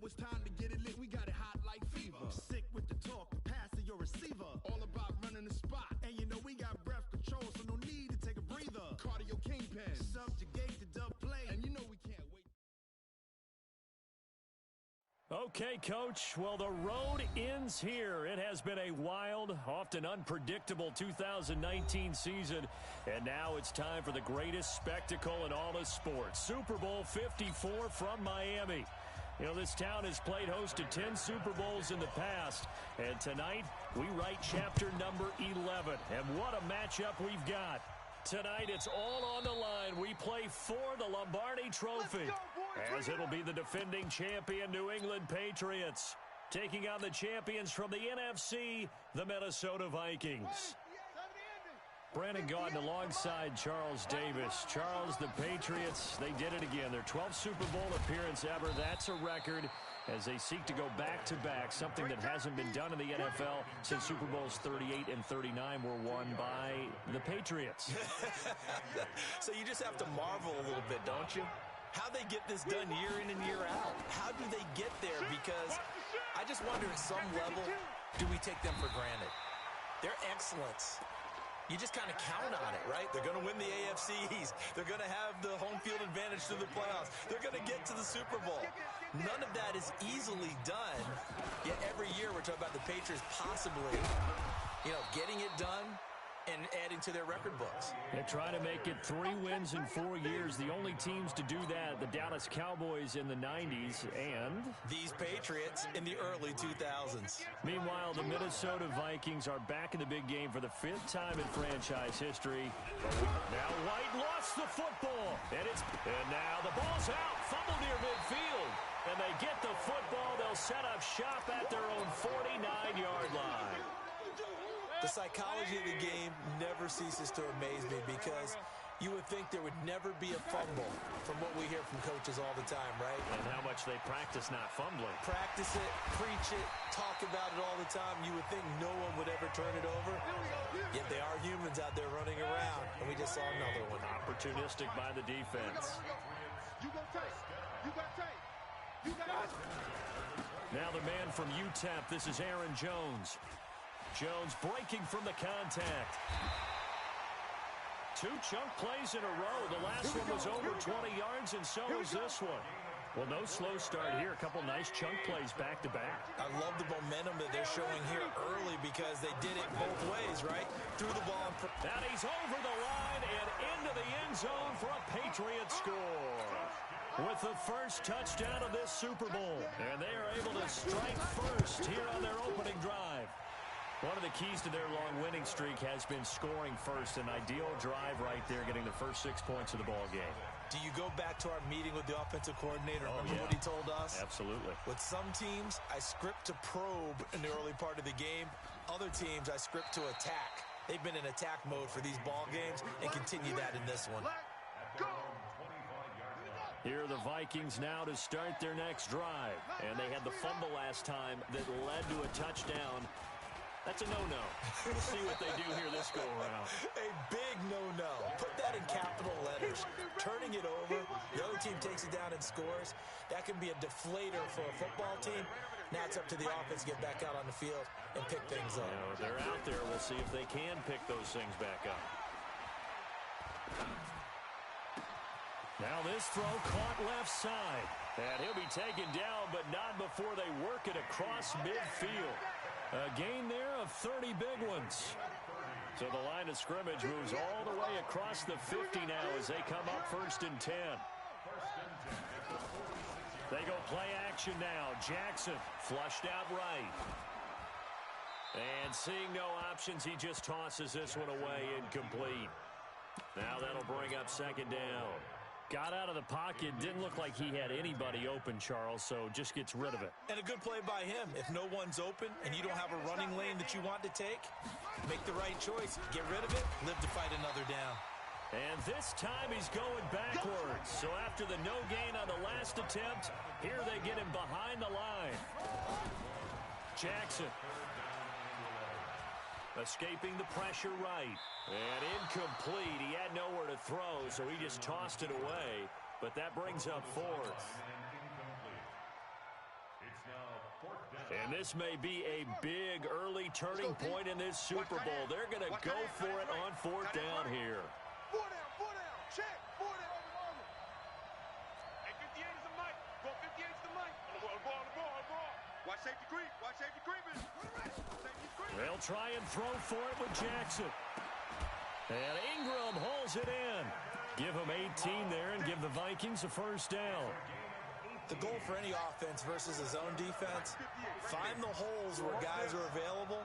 it's time to get it lit, we got it hot like fever. Sick with the talk, the pass to your receiver. All about running the spot. And you know we got breath control, so no need to take a breather. Cardio kingpin, subjugate the dub play. And you know we can't wait. Okay, Coach. Well, the road ends here. It has been a wild, often unpredictable 2019 season. And now it's time for the greatest spectacle in all of sports. Super Bowl 54 from Miami. You know, this town has played host to 10 Super Bowls in the past. And tonight, we write chapter number 11. And what a matchup we've got. Tonight, it's all on the line. We play for the Lombardi Trophy, as it'll be the defending champion New England Patriots taking on the champions from the NFC, the Minnesota Vikings. Brandon Gaudin alongside Charles Davis. Charles, the Patriots, they did it again. Their 12th Super Bowl appearance ever. That's a record as they seek to go back-to-back, something that hasn't been done in the NFL since Super Bowls 38 and 39 were won by the Patriots. So you just have to marvel a little bit, don't you? How they get this done year in and year out. How do they get there? Because I just wonder at some level, do we take them for granted? Their excellence, you just kind of count on it, right? They're going to win the AFC East. They're going to have the home field advantage through the playoffs. They're going to get to the Super Bowl. None of that is easily done. Yet every year we're talking about the Patriots possibly, getting it done and adding to their record books. They're trying to make it 3 wins in 4 years. The only teams to do that, the Dallas Cowboys in the 90s and these Patriots in the early 2000s. Meanwhile, the Minnesota Vikings are back in the big game for the 5th time in franchise history. Now White lost the football. And now the ball's out. Fumble near midfield. And they get the football. They'll set up shop at their own 49-yard line. The psychology of the game never ceases to amaze me because you would think there would never be a fumble from what we hear from coaches all the time, right? And how much they practice not fumbling. Practice it, preach it, talk about it all the time. You would think no one would ever turn it over. Yet they are humans out there running around, and we just saw another one. Opportunistic by the defense. You got tape. You got tape. You got it. Now the man from UTEP, this is Aaron Jones. Jones breaking from the contact. 2 chunk plays in a row. The last one was over 20 yards, and so is this one. Well, no slow start here. A couple nice chunk plays back-to-back. I love the momentum that they're showing here early because they did it both ways, right? Threw the ball. And he's over the line and into the end zone for a Patriot score. With the first touchdown of this Super Bowl. And they are able to strike first here on their opening drive. One of the keys to their long winning streak has been scoring first. An ideal drive right there, getting the first 6 points of the ball game. Do you go back to our meeting with the offensive coordinator? Remember what he told us? Absolutely. With some teams, I script to probe in the early part of the game. Other teams, I script to attack. They've been in attack mode for these ball games and continue that in this one. Here are the Vikings now to start their next drive. And they had the fumble last time that led to a touchdown. That's a no-no. We'll see what they do here this go-around. A big no-no. Put that in capital letters. Turning it over, the other team takes it down and scores. That can be a deflator for a football team. Now it's up to the offense to get back out on the field and pick things up. They're out there. We'll see if they can pick those things back up. Now this throw caught left side. And he'll be taken down, but not before they work it across midfield. A gain there of 30 big ones. So the line of scrimmage moves all the way across the 50 now as they come up 1st and 10. They go play action now. Jackson flushed out right. And seeing no options, he just tosses this one away, incomplete. Now that'll bring up 2nd down. Got out of the pocket. Didn't look like he had anybody open, Charles, so just gets rid of it. And a good play by him. If no one's open and you don't have a running lane that you want to take, make the right choice. Get rid of it. Live to fight another down. And this time he's going backwards. So after the no gain on the last attempt, here they get him behind the line. Jackson escaping the pressure right. And incomplete. He had nowhere to throw, so he just tossed it away. But that brings up 4th. And this may be a big early turning point in this Super Bowl. They're going to go for it on fourth down here. 4 down, check, 4 down. Hey, 58 is the mic. Go 58 is the mic. On the ball. Watch safety creeping. They'll try and throw for it with Jackson. And Ingram holds it in. Give him 18 there and give the Vikings a first down. The goal for any offense versus a zone defense, find the holes where guys are available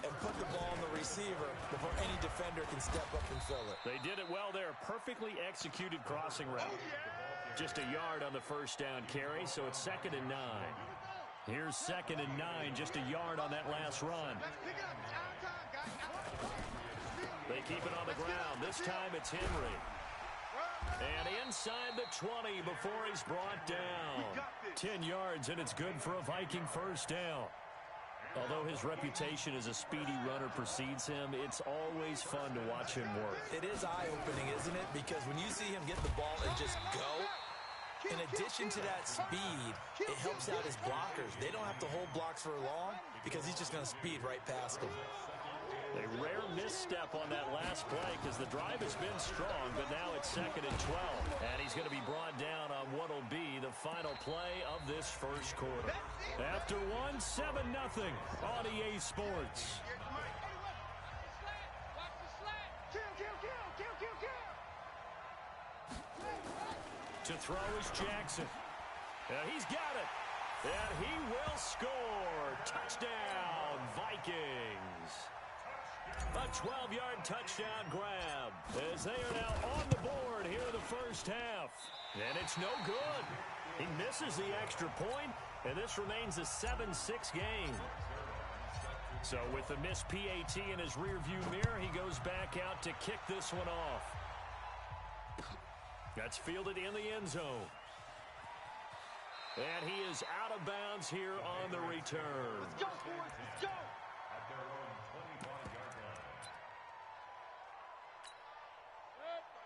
and put the ball on the receiver before any defender can step up and fill it. They did it well there. Perfectly executed crossing route. Just a yard on the first down carry, so it's 2nd and 9. Here's 2nd and 9, just a yard on that last run. They keep it on the ground. This time it's Henry. And inside the 20 before he's brought down. 10 yards, and it's good for a Viking first down. Although his reputation as a speedy runner precedes him, it's always fun to watch him work. It is eye-opening, isn't it? Because when you see him get the ball and just go, in addition to that speed, it helps out his blockers. They don't have to hold blocks for long because he's just going to speed right past them. A rare misstep on that last play because the drive has been strong, but now it's 2nd and 12. And he's going to be brought down on what will be the final play of this first quarter. After one, 7-0 on EA Sports. To throw is Jackson. He's got it. And he will score. Touchdown, Vikings. A 12-yard touchdown grab as they are now on the board here in the first half. And it's no good. He misses the extra point, and this remains a 7-6 game. So with the missed PAT in his rearview mirror, he goes back out to kick this one off. That's fielded in the end zone. And he is out of bounds here on the return. Let's go, boys. Let's go.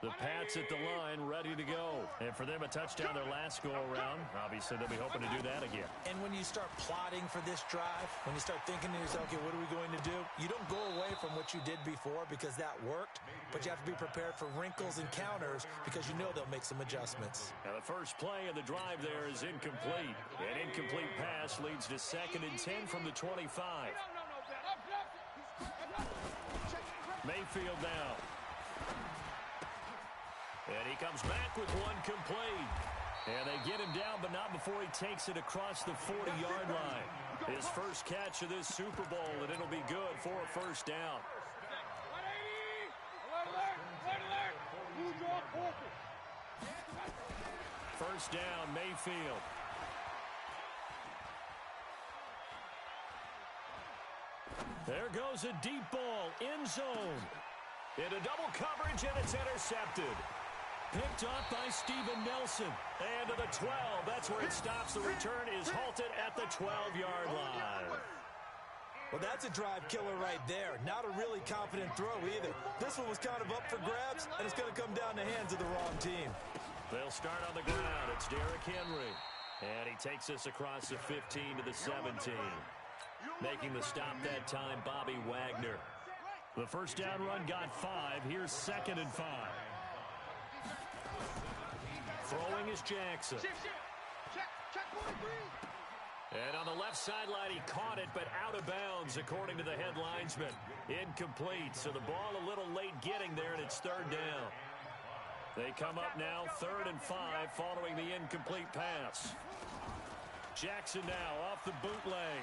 The Pats at the line, ready to go. And for them, a touchdown their last go-around. Obviously, they'll be hoping to do that again. And when you start plotting for this drive, when you start thinking to yourself, okay, what are we going to do? You don't go away from what you did before because that worked, but you have to be prepared for wrinkles and counters because you know they'll make some adjustments. Now, the first play of the drive there is incomplete. An incomplete pass leads to 2nd and 10 from the 25. Mayfield now. And he comes back with one complete. And they get him down, but not before he takes it across the 40-yard line. His first catch of this Super Bowl, and it'll be good for a first down. First down, Mayfield. There goes a deep ball, end zone. Into double coverage, and it's intercepted. Picked up by Steven Nelson. And to the 12. That's where it stops. The return is halted at the 12-yard line. Well, that's a drive killer right there. Not a really confident throw either. This one was kind of up for grabs, and it's going to come down the hands of the wrong team. They'll start on the ground. It's Derrick Henry. And he takes us across the 15 to the 17. Making the stop that time, Bobby Wagner. The first down run got 5. Here's 2nd and 5. Throwing is Jackson. And on the left sideline, he caught it, but out of bounds, according to the head linesman. Incomplete, so the ball a little late getting there, and it's 3rd down. They come up now, 3rd and 5, following the incomplete pass. Jackson now off the bootleg.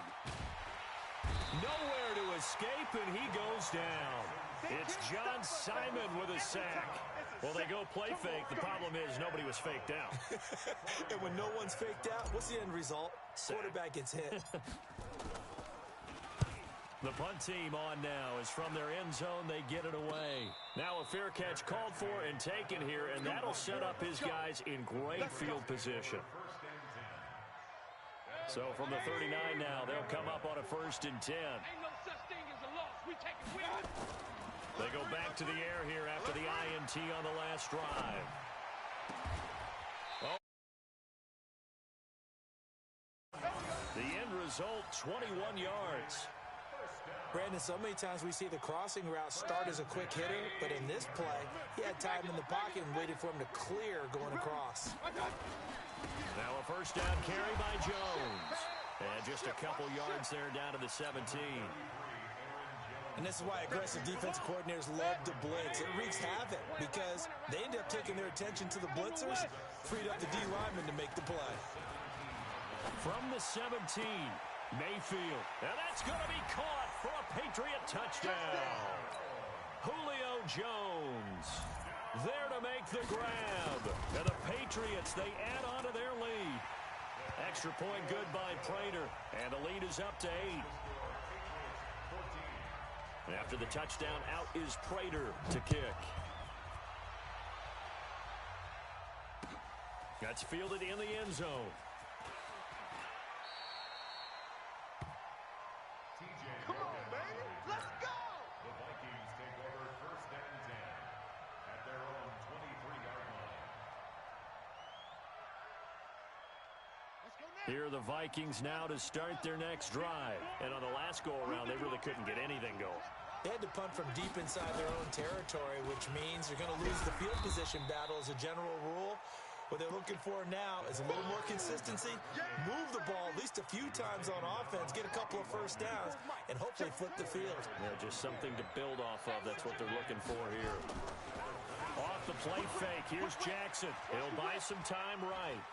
Nowhere to escape, and he goes down. It's John Simon with a sack. Well, they go play fake. The problem is nobody was faked out. And when no one's faked out, what's the end result? Quarterback gets hit. The punt team on now is from their end zone. They get it away. Now a fair catch called for and taken here, and that'll set up his guys in great field position. So from the 39 now, they'll come up on a 1st and 10. Ain't no such thing as a loss. We take it with us. They go back to the air here after the INT on the last drive. The end result, 21 yards. Brandon, so many times we see the crossing route start as a quick hitter, but in this play, he had time in the pocket and waited for him to clear going across. Now a first down carry by Jones. And just a couple yards there down to the 17. And this is why aggressive defensive coordinators love to blitz. It wreaks havoc because they end up taking their attention to the blitzers, freed up the D lineman to make the play. From the 17, Mayfield. And that's going to be caught for a Patriot touchdown. Julio Jones there to make the grab. And the Patriots, they add on to their lead. Extra point good by Prater. And the lead is up to 8. After the touchdown, out is Prater to kick. That's fielded in the end zone. Come on, baby. Let's go. The Vikings take over first and 10 at their own 23-yard line. Let's go now. Here are the Vikings now to start their next drive. And on the last go-around, they really couldn't get anything going. They had to punt from deep inside their own territory, which means you're going to lose the field position battle as a general rule. What they're looking for now is a little more consistency, move the ball at least a few times on offense, get a couple of first downs, and hopefully flip the field. Yeah, just something to build off of. That's what they're looking for here. Off the play fake. Here's Jackson. He'll buy some time right.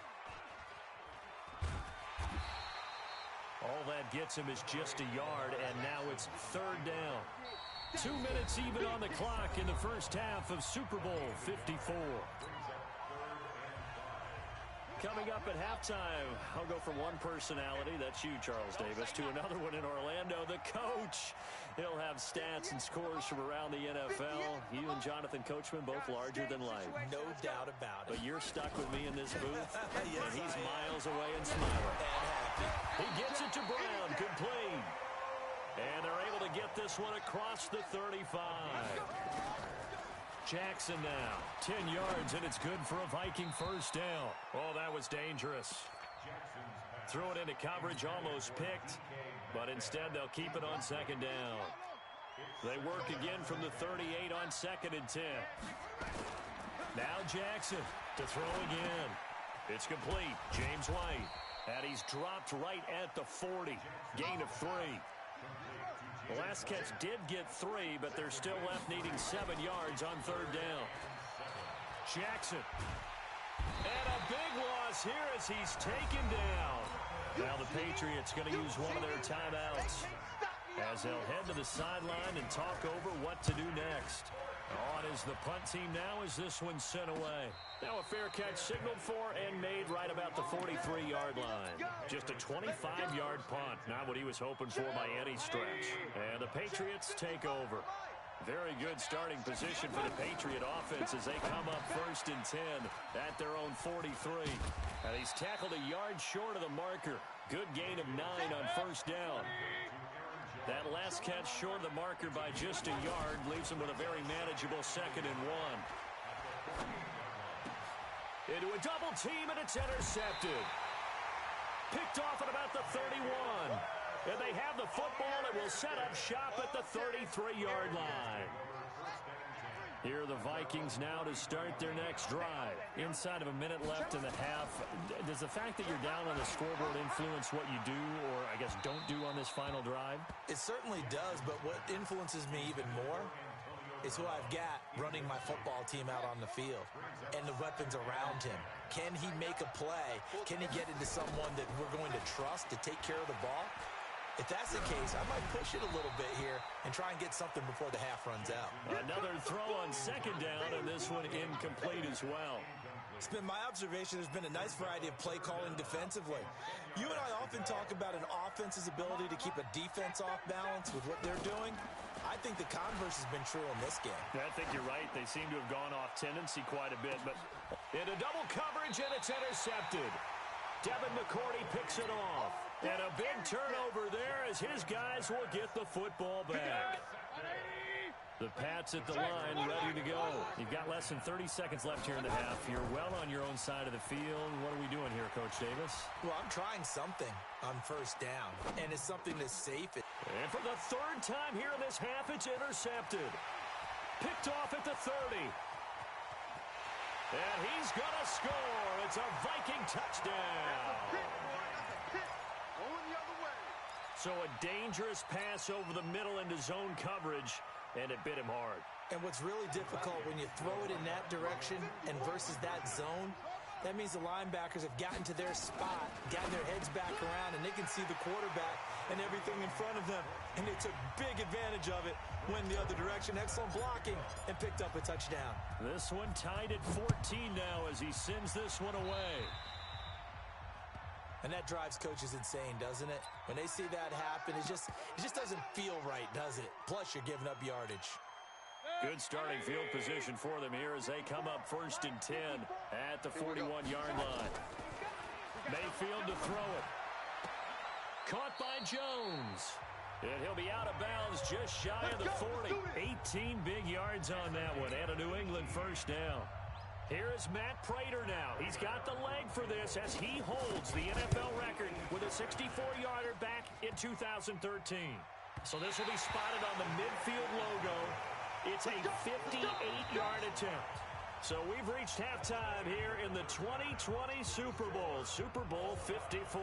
All that gets him is just a yard, and now it's third down. 2 minutes even on the clock in the first half of Super Bowl 54. Coming up at halftime, I'll go from one personality, that's you, Charles Davis, to another one in Orlando, the coach. He'll have stats and scores from around the NFL. You and Jonathan Coachman, both larger than life. No doubt about it. But you're stuck with me in this booth, Yes, and he's I am. miles away and smiling. And happy. He gets it to Brown, complete. And they're able to get this one across the 35. Jackson now, 10 yards, and it's good for a Viking first down. Oh, that was dangerous. Threw it into coverage, almost picked, but instead they'll keep it on second down. They work again from the 38 on second and 10. Now Jackson to throw again. It's complete. James White. And he's dropped right at the 40. Gain of 3. The last catch did get 3, but they're still left needing 7 yards on third down. Jackson. And a big loss here as he's taken down. Now the Patriots going to use one of their timeouts as they'll head to the sideline and talk over what to do next. On is the punt team now as this one's sent away. Now a fair catch signaled for and made right about the 43-yard line. Just a 25-yard punt, not what he was hoping for by any stretch. And the Patriots take over. Very good starting position for the Patriot offense as they come up first and 10 at their own 43. And he's tackled a yard short of the marker. Good gain of 9 on first down. That last catch short of the marker by just a yard leaves him with a very manageable second and 1. Into a double team, and it's intercepted. Picked off at about the 31. And they have the football and will set up shop at the 33-yard line. Here are the Vikings now to start their next drive. Inside of a minute left in the half, does the fact that you're down on the scoreboard influence what you do, or I guess don't do on this final drive? It certainly does, but what influences me even more is who I've got running my football team out on the field and the weapons around him. Can he make a play? Can he get into someone that we're going to trust to take care of the ball? If that's the case, I might push it a little bit here and try and get something before the half runs out. Another throw on second down, and this one incomplete as well. It's been my observation there's been a nice variety of play calling defensively. You and I often talk about an offense's ability to keep a defense off balance with what they're doing. I think the converse has been true in this game. I think you're right. They seem to have gone off tendency quite a bit, but into double coverage, and it's intercepted. Devin McCourty picks it off. And a big turnover there as his guys will get the football back. The Pats at the line, ready to go. You've got less than 30 seconds left here in the half. You're well on your own side of the field. What are we doing here, Coach Davis? Well, I'm trying something on first down, and it's something that's safe. And for the third time here in this half, it's intercepted. Picked off at the 30. And he's going to score. It's a Viking touchdown. So a dangerous pass over the middle into zone coverage, and it bit him hard. And what's really difficult when you throw it in that direction and versus that zone, that means the linebackers have gotten to their spot, gotten their heads back around, and they can see the quarterback and everything in front of them. And they took big advantage of it, went the other direction. Excellent blocking, and picked up a touchdown. This one tied at 14 now as he sends this one away. And that drives coaches insane, doesn't it? When they see that happen, it just doesn't feel right, does it? Plus, you're giving up yardage. Good starting field position for them here as they come up 1st and 10 at the 41-yard line. Mayfield to throw it. Caught by Jones. And he'll be out of bounds just shy of the 40. 18 big yards on that one and a New England first down. Here is Matt Prater now. He's got the leg for this as he holds the NFL record with a 64-yarder back in 2013. So this will be spotted on the midfield logo. It's a 58-yard attempt. So we've reached halftime here in the 2020 Super Bowl, Super Bowl 54.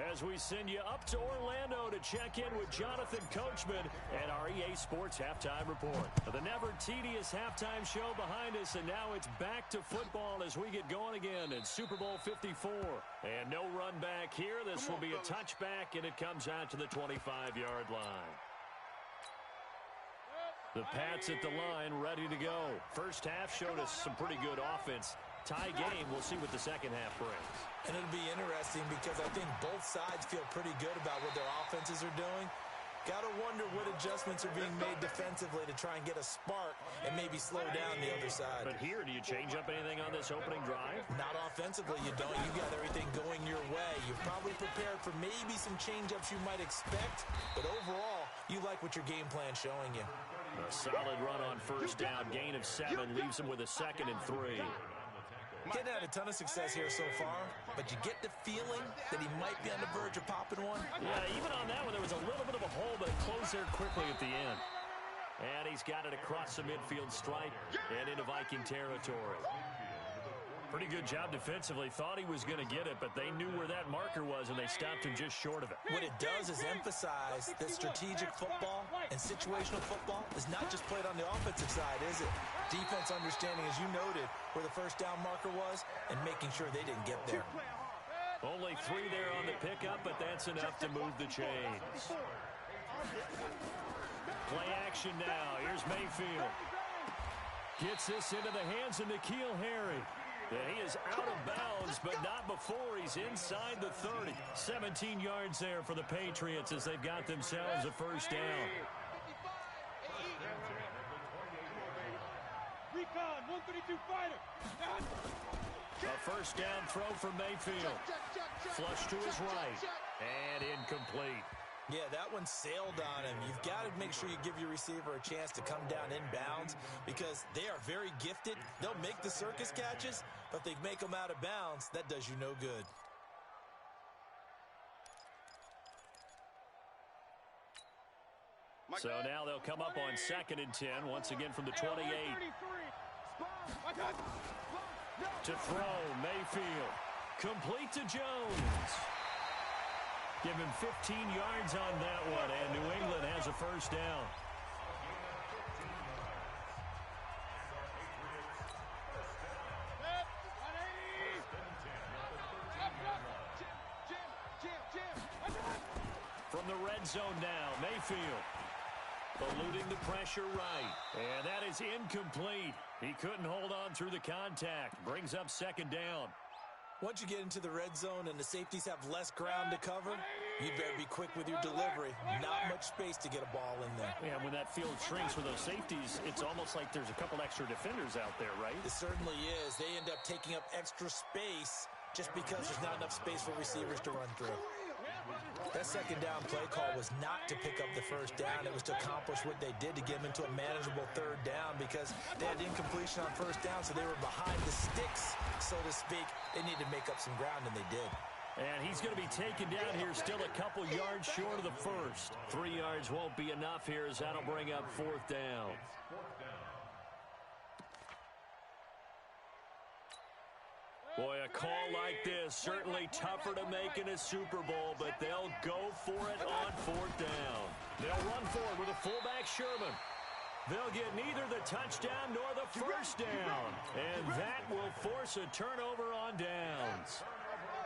As we send you up to Orlando to check in with Jonathan Coachman and our EA Sports Halftime Report. The never-tedious halftime show behind us, and now it's back to football as we get going again in Super Bowl 54. And no run back here. This will be a touchback, and it comes out to the 25-yard line. The Pats at the line, ready to go. First half showed us some pretty good offense. Tie game, we'll see what the second half brings. And it'll be interesting because I think both sides feel pretty good about what their offenses are doing. Got to wonder what adjustments are being made defensively to try and get a spark and maybe slow down the other side. But here, do you change up anything on this opening drive? Not offensively, you don't. You got everything going your way. You're probably prepared for maybe some change-ups you might expect, but overall, you like what your game plan's showing you. A solid run on first down. Gain of 7 leaves him with a 2nd and 3. Getting had a ton of success here so far, but you get the feeling that he might be on the verge of popping one. Yeah, even on that one, there was a little bit of a hole, but it closed there quickly at the end. And he's got it across the midfield stripe and into Viking territory. Pretty good job defensively. Thought he was going to get it, but they knew where that marker was, and they stopped him just short of it. What it does is emphasize that strategic football and situational football is not just played on the offensive side, is it? Defense understanding, as you noted, where the first down marker was and making sure they didn't get there. Only 3 there on the pickup, but that's enough to move the chains. Play action now. Here's Mayfield. Gets this into the hands of N'Keal Harry. And he is out of bounds, but not before he's inside the 30. 17 yards there for the Patriots as they've got themselves a first down. Recon, 132 fighter. A first down throw for Mayfield. Flush to his right. And incomplete. Yeah, that one sailed on him. You've got to make sure you give your receiver a chance to come down inbounds because they are very gifted. They'll make the circus catches, but if they make them out of bounds, that does you no good. So now they'll come up on 2nd and 10, once again from the 28. To throw, Mayfield. Complete to Jones. Give him 15 yards on that one, and New England has a first down. From the red zone now, Mayfield. Eluding the pressure right. And that is incomplete. He couldn't hold on through the contact. Brings up 2nd down. Once you get into the red zone and the safeties have less ground to cover, you better be quick with your delivery. Not much space to get a ball in there. Yeah, when that field shrinks with those safeties, it's almost like there's a couple extra defenders out there, right? It certainly is. They end up taking up extra space just because there's not enough space for receivers to run through. That second down play call was not to pick up the first down. It was to accomplish what they did to get them into a manageable third down because they had incompletion on first down, so they were behind the sticks, so to speak. They needed to make up some ground, and they did. And he's going to be taken down here, still a couple yards short of the first. 3 yards won't be enough here as that'll bring up fourth down. Boy, a call like this, certainly tougher to make in a Super Bowl, but they'll go for it on fourth down. They'll run forward with a fullback, Sherman. They'll get neither the touchdown nor the first down. And that will force a turnover on downs.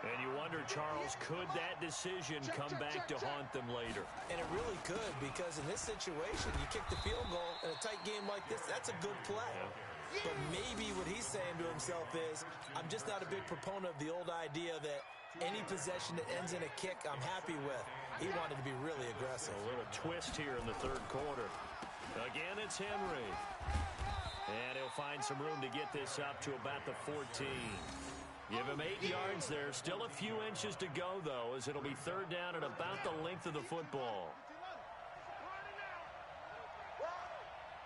And you wonder, Charles, could that decision come back to haunt them later? And it really could, because in this situation, you kick the field goal in a tight game like this, that's a good play. Yeah. But maybe what he's saying to himself is, I'm just not a big proponent of the old idea that any possession that ends in a kick, I'm happy with. He wanted to be really aggressive. A little twist here in the third quarter. Again, it's Henry. And he'll find some room to get this up to about the 14. Give him 8 yards there. Still a few inches to go, though, as it'll be third down at about the length of the football.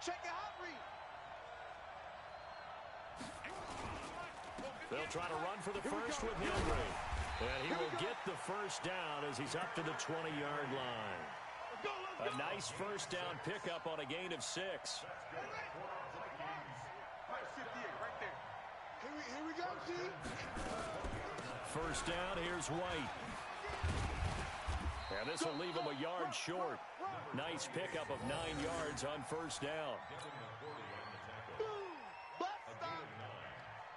Check your hot read. They'll try to run for the first with Henry. And he will get the first down as he's up to the 20-yard line. A nice first down pickup on a gain of 6. Here we go, G. First down, here's White. And this will leave him a yard short. Nice pickup of 9 yards on first down.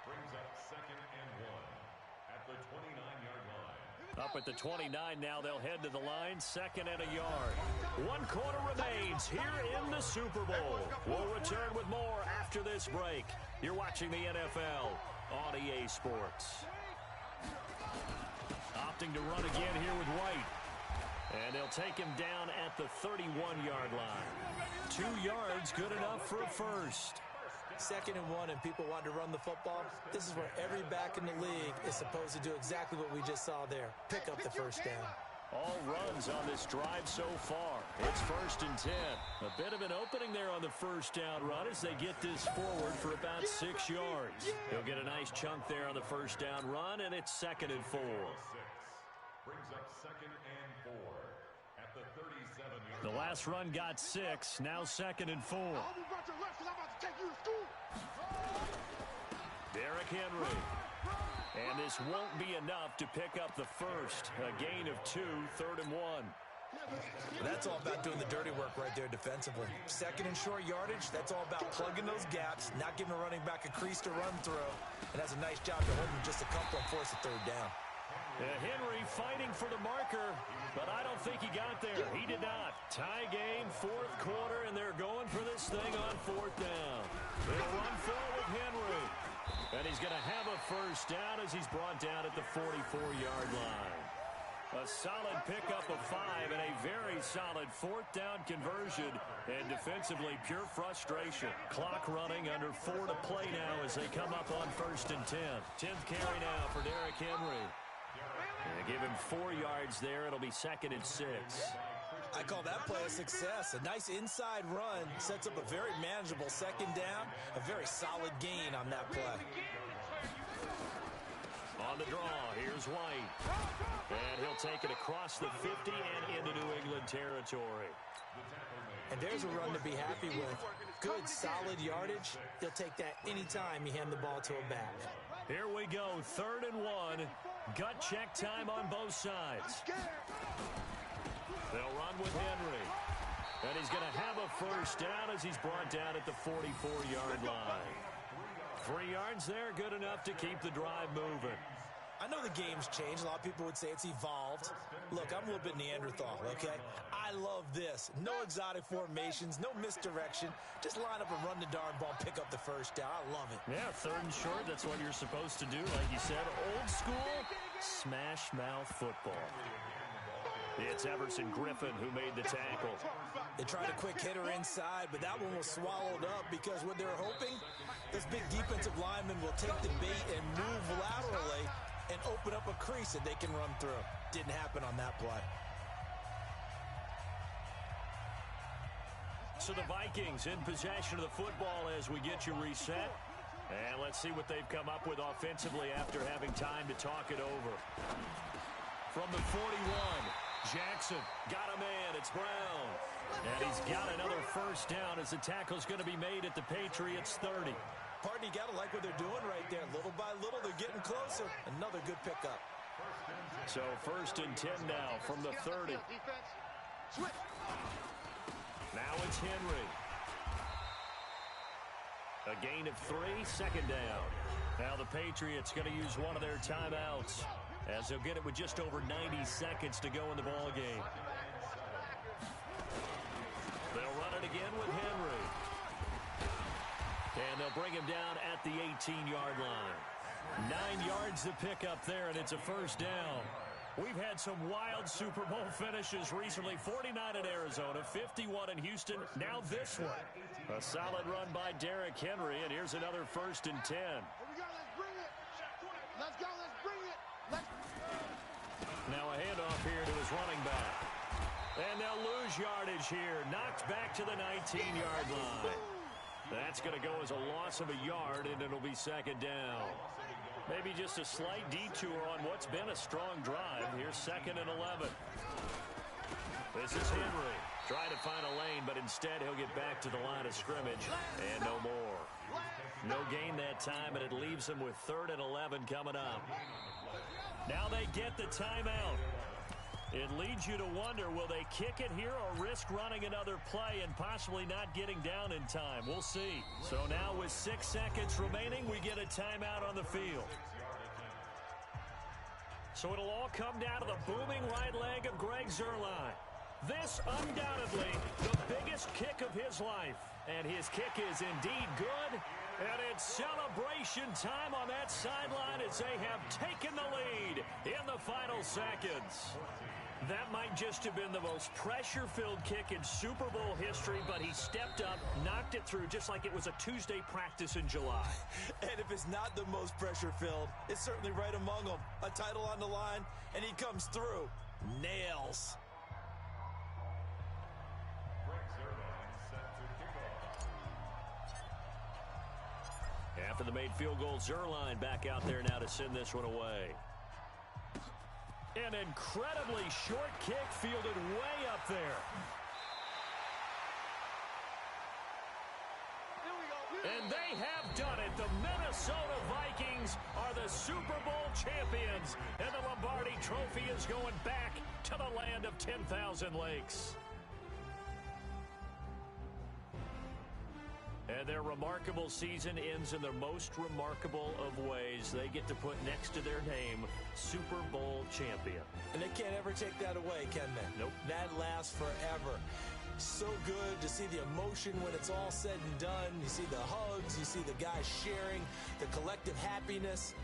Brings up 2nd and 1 at the 29-yard line. Up at the 29 now, they'll head to the line, 2nd and a yard. 1 quarter remains here in the Super Bowl. We'll return with more after this break. You're watching the NFL on EA Sports. Opting to run again here with White. And they'll take him down at the 31-yard line. 2 yards, good enough for a first. 2nd and 1 and people want to run the football. This is where every back in the league is supposed to do exactly what we just saw there. Pick up the first down. All runs on this drive so far. It's 1st and 10. A bit of an opening there on the first down run as they get this forward for about 6 yards. He'll get a nice chunk there on the first down run, and it's 2nd and 4. Brings up 2nd and 4 at the 37-yard line. The last run got 6, now 2nd and 4. Derrick Henry. And this won't be enough to pick up the first. A gain of 2, 3rd and 1. That's all about doing the dirty work right there defensively. 2nd and short yardage, that's all about plugging those gaps, not giving a running back a crease to run through. And that's a nice job to hold him just a couple and force a 3rd down. Henry fighting for the marker, but I don't think he got there. He did not. Tie game, 4th quarter, and they're going for this thing on 4th down. They'll run forward with Henry. And he's going to have a first down as he's brought down at the 44-yard line. A solid pickup of 5 and a very solid 4th down conversion. And defensively, pure frustration. Clock running under 4 to play now as they come up on 1st and 10. 10th carry now for Derrick Henry. And give him 4 yards there. It'll be 2nd and 6. I call that play a success. A nice inside run sets up a very manageable 2nd down. A very solid gain on that play. On the draw, here's White. And he'll take it across the 50 and into New England territory. And there's a run to be happy with. Good, solid yardage. He'll take that anytime you hand the ball to a back. Here we go, 3rd and 1. Gut check time on both sides. They'll run with Henry. And he's going to have a first down as he's brought down at the 44-yard line. 3 yards there, good enough to keep the drive moving. I know the game's changed. A lot of people would say it's evolved. Look, I'm a little bit Neanderthal, okay? I love this. No exotic formations, no misdirection. Just line up and run the darn ball, pick up the first down. I love it. Yeah, 3rd and short, that's what you're supposed to do. Like you said, old school, smash mouth football. It's Everson Griffin who made the tackle. They tried a quick hitter inside, but that one was swallowed up because what they're hoping, this big defensive lineman will take the bait and move laterally and open up a crease that they can run through. Didn't happen on that play. So the Vikings in possession of the football as we get you reset. And let's see what they've come up with offensively after having time to talk it over. From the 41, Jackson got a man. It's Brown. And he's got another first down as the tackle's going to be made at the Patriots 30. Partner, you got to like what they're doing right there. Little by little, they're getting closer. Another good pickup. So 1st and 10 now from the 30. Now it's Henry. A gain of 3, 2nd down. Now the Patriots going to use one of their timeouts as they'll get it with just over 90 seconds to go in the ball game. They'll run it again with Henry. And they'll bring him down at the 18-yard line. 9 yards to pick up there, and it's a first down. We've had some wild Super Bowl finishes recently. 49 in Arizona, 51 in Houston, now this one. A solid run by Derrick Henry, and here's another 1st and 10. Here we go, let's bring it. Let's go, let's bring it. Now a handoff here to his running back. And they'll lose yardage here. Knocked back to the 19-yard line. That's going to go as a loss of a yard, and it'll be 2nd down. Maybe just a slight detour on what's been a strong drive. Here's 2nd and 11. This is Henry. Trying to find a lane, but instead he'll get back to the line of scrimmage. And no more. No gain that time, and it leaves them with 3rd and 11 coming up. Now they get the timeout. It leads you to wonder, will they kick it here or risk running another play and possibly not getting down in time? We'll see. So now with 6 seconds remaining, we get a timeout on the field. So it'll all come down to the booming right leg of Greg Zuerlein. This undoubtedly the biggest kick of his life. And his kick is indeed good. And it's celebration time on that sideline as they have taken the lead in the final seconds. That might just have been the most pressure-filled kick in Super Bowl history, but he stepped up, knocked it through just like it was a Tuesday practice in July. And if it's not the most pressure-filled, it's certainly right among them. A title on the line, and he comes through. Nails. After the made field goal, Zuerlein back out there now to send this one away. An incredibly short kick fielded way up there. And they have done it. The Minnesota Vikings are the Super Bowl champions. And the Lombardi Trophy is going back to the land of 10,000 lakes. And their remarkable season ends in the most remarkable of ways. They get to put next to their name, Super Bowl champion. And they can't ever take that away, can they? Nope. That lasts forever. So good to see the emotion when it's all said and done. You see the hugs, you see the guys sharing, the collective happiness.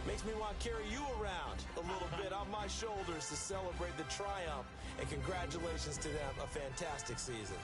Makes me want to carry you around a little bit on my shoulders to celebrate the triumph. And congratulations to them, a fantastic season.